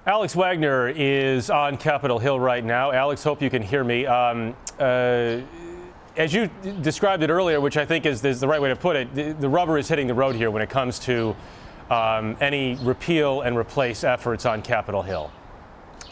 Alex Wagner is on Capitol Hill right now. Alex, hope you can hear me. As you described it earlier, which I think is the right way to put it, the rubber is hitting the road here when it comes to any repeal and replace efforts on Capitol Hill.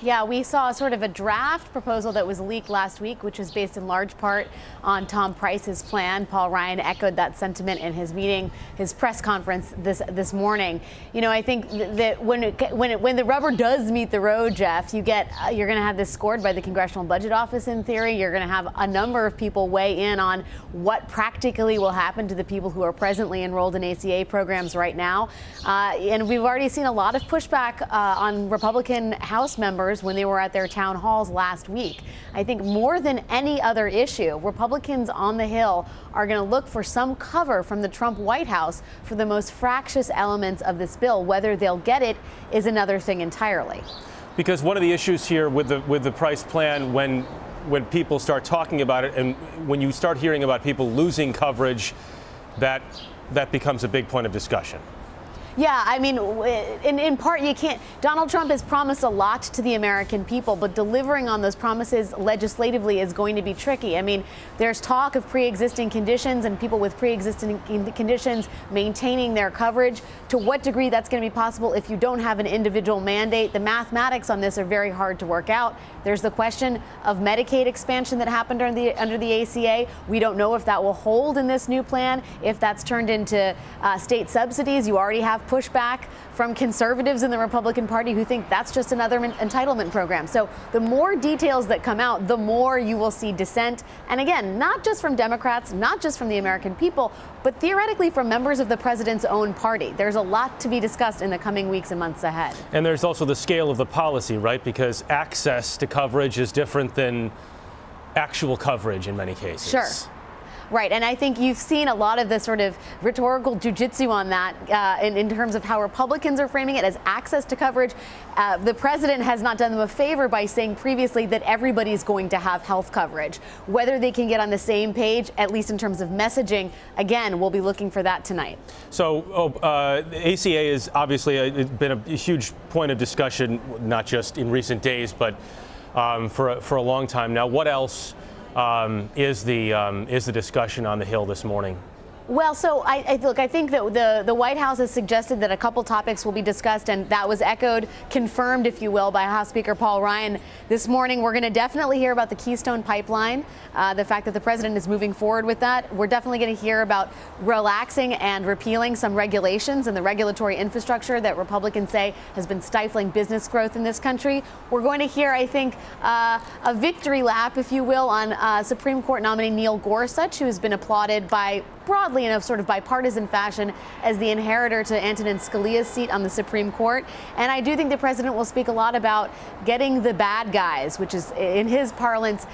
Yeah, we saw sort of a draft proposal that was leaked last week, which was based in large part on Tom Price's plan. Paul Ryan echoed that sentiment in his meeting, his press conference this morning. You know, I think that when the rubber does meet the road, Jeff, you're going to have this scored by the Congressional Budget Office. In theory, you're going to have a number of people weigh in on what practically will happen to the people who are presently enrolled in ACA programs right now. And we've already seen a lot of pushback on Republican House members when they were at their town halls last week. I think more than any other issue, Republicans on the Hill are going to look for some cover from the Trump White House for the most fractious elements of this bill. Whether they'll get it is another thing entirely. Because one of the issues here with the Price plan, when people start talking about it and when you start hearing about people losing coverage, that becomes a big point of discussion. Yeah, I mean, in part, you can't. Donald Trump has promised a lot to the American people, but delivering on those promises legislatively is going to be tricky. I mean, there's talk of pre-existing conditions and people with pre-existing conditions maintaining their coverage. To what degree that's going to be possible if you don't have an individual mandate? The mathematics on this are very hard to work out. There's the question of Medicaid expansion that happened under the ACA. We don't know if that will hold in this new plan, if that's turned into state subsidies. You already have pushback from conservatives in the Republican Party who think that's just another entitlement program. So the more details that come out, the more you will see dissent. And again, not just from Democrats, not just from the American people, but theoretically from members of the president's own party. There's a lot to be discussed in the coming weeks and months ahead. And there's also the scale of the policy, right? Because access to coverage is different than actual coverage in many cases. Sure. Right, and I think you've seen a lot of the sort of rhetorical jujitsu on that in terms of how Republicans are framing it as access to coverage. The president has not done them a favor by saying previously that everybody's going to have health coverage. Whether they can get on the same page, at least in terms of messaging, again, we'll be looking for that tonight. So ACA has obviously been a huge point of discussion, not just in recent days, but for a long time now. What else is the discussion on the Hill this morning? Well, so I think that the White House has suggested that a couple topics will be discussed, and that was echoed, confirmed, if you will, by House Speaker Paul Ryan this morning. We're going to definitely hear about the Keystone Pipeline, the fact that the president is moving forward with that. We're definitely going to hear about relaxing and repealing some regulations and the regulatory infrastructure that Republicans say has been stifling business growth in this country. We're going to hear, I think, a victory lap, if you will, on Supreme Court nominee Neil Gorsuch, who has been applauded by broadly in a sort of bipartisan fashion as the inheritor to Antonin Scalia's seat on the Supreme Court. And I do think the president will speak a lot about getting the bad guys, which is, in his parlance,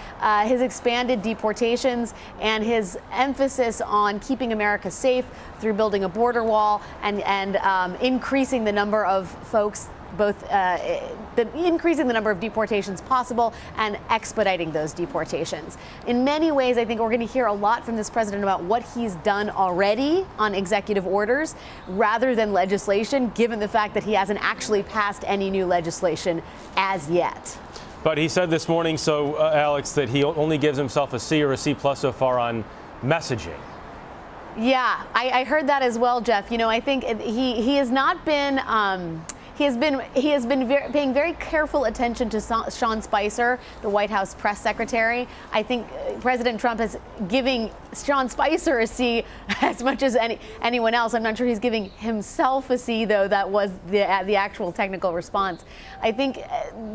his expanded deportations and his emphasis on keeping America safe through building a border wall and increasing the number of folks, both increasing the number of deportations possible and expediting those deportations. In many ways, I think we're going to hear a lot from this president about what he's done already on executive orders rather than legislation, given the fact that he hasn't actually passed any new legislation as yet. But he said this morning, Alex, that he only gives himself a C or a C+ so far on messaging. Yeah, I heard that as well, Jeff. You know, I think he has not been. He has been paying very careful attention to Sean Spicer, the White House press secretary. I think President Trump is giving Sean Spicer a C as much as anyone else. I'm not sure he's giving himself a C, though. That was the actual technical response. I think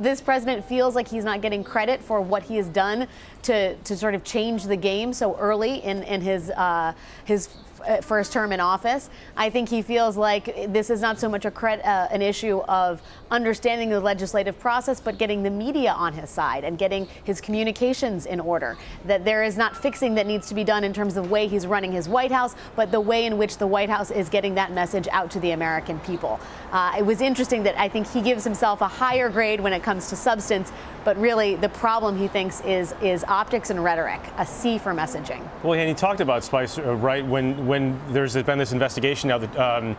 this president feels like he's not getting credit for what he has done to sort of change the game so early in his first term in office. I think he feels like this is not so much an issue of understanding the legislative process, but getting the media on his side and getting his communications in order. That there is not fixing that needs to be done in terms of the way he's running his White House, but the way in which the White House is getting that message out to the American people. It was interesting that I think he gives himself a higher grade when it comes to substance, but really the problem, he thinks, is optics and rhetoric, a C for messaging. Well, and he talked about Spicer, right, when there's been this investigation now that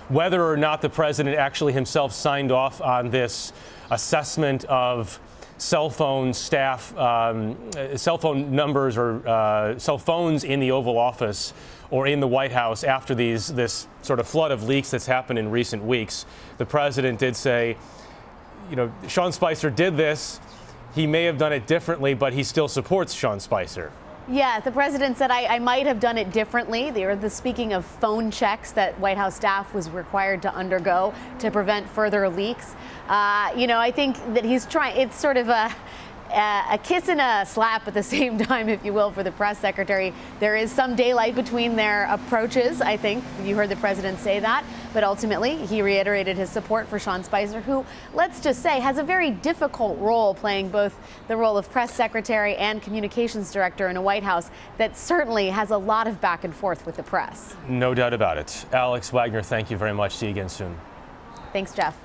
whether or not the president actually himself signed off on this assessment of cell phone staff, cell phone numbers or cell phones in the Oval Office or in the White House after this sort of flood of leaks that's happened in recent weeks. The president did say, you know, Sean Spicer did this. He may have done it differently, but he still supports Sean Spicer. Yeah, the president said, I might have done it differently. They were speaking of phone checks that White House staff was required to undergo to prevent further leaks. You know, I think that he's trying, it's sort of a kiss and a slap at the same time, if you will, for the press secretary. There is some daylight between their approaches, I think. You heard the president say that. But ultimately, he reiterated his support for Sean Spicer, who, let's just say, has a very difficult role playing both the role of press secretary and communications director in a White House that certainly has a lot of back and forth with the press. No doubt about it. Alex Wagner, thank you very much. See you again soon. Thanks, Jeff.